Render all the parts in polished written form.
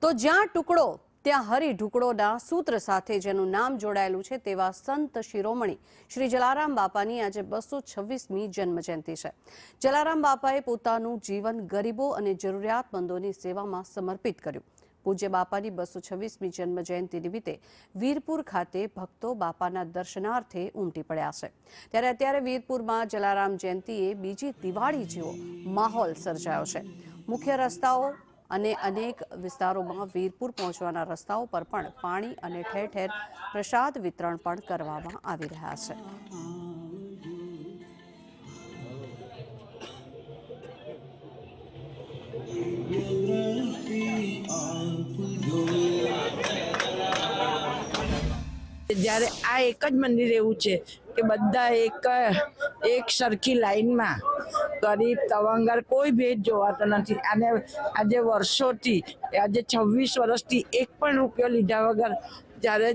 તો જ્યાં ટુકડો ત્યાં હરી ઢુકડોના સૂત્ર સાથે જેનું નામ જોડાયેલું છે તેવા સંત શિરોમણી શ્રી જલારામ બાપાની આજે 226મી જન્મજયંતિ છે। જલારામ બાપાએ પોતાનું જીવન ગરીબો અને જરૂરિયાતમંદોની સેવામાં સમર્પિત કર્યું। પૂજ્ય બાપાની 226મી જન્મજયંતિ નિમિત્તે વીરપુર ખાતે ભક્તો બાપાના દર્શનાર્થે ઉમટી પડ્યા છે। ત્યારે અત્યારે વીરપુરમાં જલારામ જયંતિએ બીજી દિવાળી જેવો માહોલ સર્જાયો છે। મુખ્ય રસ્તાઓ અને અનેક વિસ્તારોમાં વીરપુર પહોંચવાના રસ્તાઓ પર પણ પાણી અને ઠેર ઠેર પ્રસાદ વિતરણ પણ કરવામાં આવી રહ્યા છે। જ્યારે આ એક જ મંદિર એવું છે કે બધા એક સરખી લાઈનમાં ગરીબ તવંગર કોઈ ભેદ જોવાતો નથી। અને આજે વર્ષોથી આજે 26 વર્ષથી એક પણ રૂપિયો લીધા વગર જ્યારે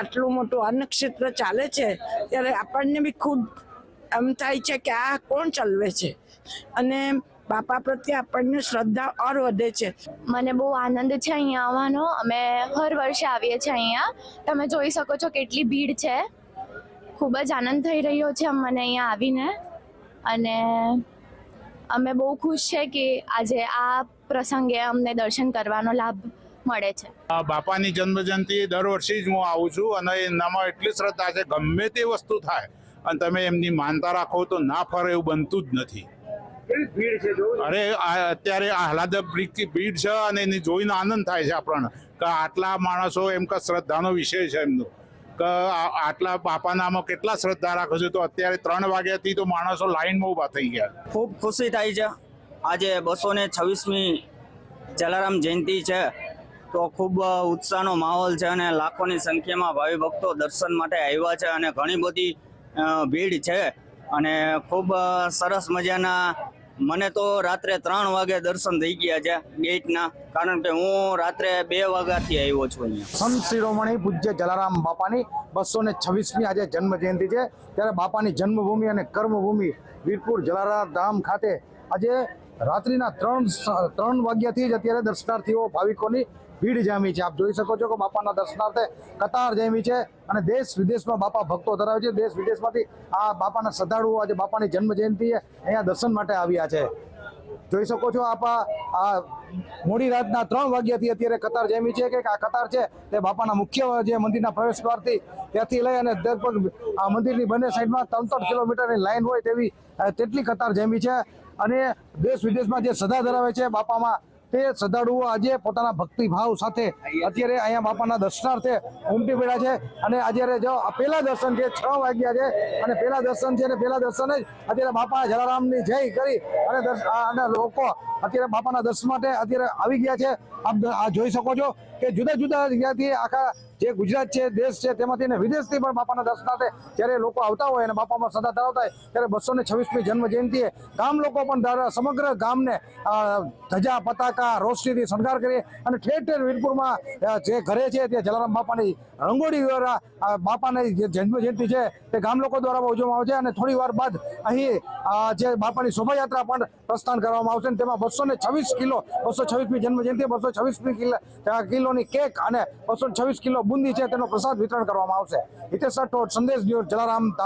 આટલું મોટું અન્ન ક્ષેત્ર ચાલે છે ત્યારે આપણને બી ખુદ એમ થાય છે કે આ કોણ ચલાવે છે અને બાપા પ્રત્યે આપણને શ્રદ્ધા ઓર વધે છે। મને બહુ આનંદ છે અહીંયા આવવાનો। અમે હર વર્ષે આવીએ છીએ અહીંયા। તમે જોઈ શકો છો કેટલી ભીડ છે। ખૂબ જ આનંદ થઈ રહ્યો છે મને અહીંયા આવીને અને અમે બહુ ખુશ છે કે આજે આ પ્રસંગે અમને દર્શન કરવાનો લાભ મળે છે। બાપાની જન્મજયંતિ દર વર્ષે જ હું આવું છું અને એનામાં એટલી શ્રદ્ધા છે ગમે તે વસ્તુ થાય અને તમે એમની માનતા રાખો તો ના ફરે એવું બનતું જ નથી। અરે અત્યારે આહલાદક ભીડ છે અને એની જોઈને આનંદ થાય છે આપણને કે આટલા માણસો એમ કે શ્રદ્ધાનો વિષય છે એમનો કે આટલા બાપાનામાં કેટલા શ્રદ્ધા રાખે છે। તો અત્યારે 3 વાગ્યાથી તો માણસો લાઈનમાં ઊભા થઈ ગયા। ખૂબ ખુશી થાય છે। આજે 226મી જલારામ જયંતિ છે તો ખૂબ ઉત્સાહનો માહોલ છે અને લાખોની સંખ્યામાં ભાવિ ભક્તો દર્શન માટે આવ્યા છે અને ઘણી બધી ભીડ છે અને ખૂબ સરસ મજાના। મને તો રાત્રે 3 વાગે દર્શન થઈ ગયા છે ગેટના, કારણ કે હું રાત્રે 2 વાગ્યાથી આવ્યો છું અહીંયા। સંત શિરોમણી પૂજ્ય જલારામ બાપાની 226મી આજે જન્મ જયંતિ છે ત્યારે બાપાની જન્મભૂમિ અને કર્મભૂમિ વીરપુર જલારામ ધામ ખાતે આજે રાત્રિના 3 વાગ્યાથી જ અત્યારે દર્શનાર્થીઓ ભાવિકોની ભીડ જામી છે। આપ જોઈ શકો છો કે બાપાના દર્શનાર્થે કતાર જામી છે અને દેશ વિદેશમાં બાપા ભક્તો ધરાવે છે। દેશ વિદેશમાંથી આ બાપાના શ્રદ્ધાળુઓ આજે બાપાની જન્મ જયંતિએ અહીંયા દર્શન માટે આવ્યા છે। જોઈ શકો છો આપ આ મોડી રાતના 3 વાગ્યાથી અત્યારે કતાર જામી છે કે આ કતાર છે તે બાપાના મુખ્ય જે મંદિરના પ્રવેશ દ્વારથી ત્યાંથી લઈ અને લગભગ આ મંદિરની બંને સાઈડમાં 3-3 કિલોમીટરની લાઈન હોય તેવી તેટલી કતાર જામી છે અને દેશ વિદેશમાં જે શ્રદ્ધા ધરાવે છે બાપામાં તે શ્રદ્ધાળુઓ આજે પોતાના ભક્તિભાવ સાથે અત્યારે અહીંયા બાપાના દર્શનાર્થે ઉમટી પડ્યા છે અને અત્યારે જો પહેલા દર્શન છે 6 વાગ્યા છે અને પહેલા દર્શન છે અને પહેલા દર્શન જ અત્યારે બાપા જલારામની જય કરી અને લોકો અત્યારે બાપાના દર્શન માટે અત્યારે આવી ગયા છે। આપ આ જોઈ શકો છો કે જુદા જુદા જગ્યાથી આખા જે ગુજરાત છે દેશ છે તેમાંથી ને વિદેશથી પણ બાપાના દર્શનાર્થે જ્યારે લોકો આવતા હોય અને બાપામાં શ્રદ્ધા ધરાવતા હોય ત્યારે 226મી જન્મ જયંતિએ ગામ લોકો પણ સમગ્ર ગામને ધજા પતાકા રોશનીથી શણગાર કરી અને ઠેર ઠેર વીરપુરમાં જે ઘરે છે તે જલારામ બાપાની રંગોળી દ્વારા બાપાની જે જન્મ જયંતિ છે તે ગામ લોકો દ્વારા ઉજવવામાં આવે છે અને થોડી વાર બાદ અહીં જે બાપાની શોભાયાત્રા પણ પ્રસ્થાન કરવામાં આવશે અને તેમાં 226 કિલો 226મી જન્મ જયંતિ 226 કિલોની કેક અને 226 કિલો બુંદી છે તેનો પ્રસાદ વિતરણ કરવામાં આવશે। હિતેશ રાઠોડ, સંદેશ ન્યૂઝ, જલારામ ધામ।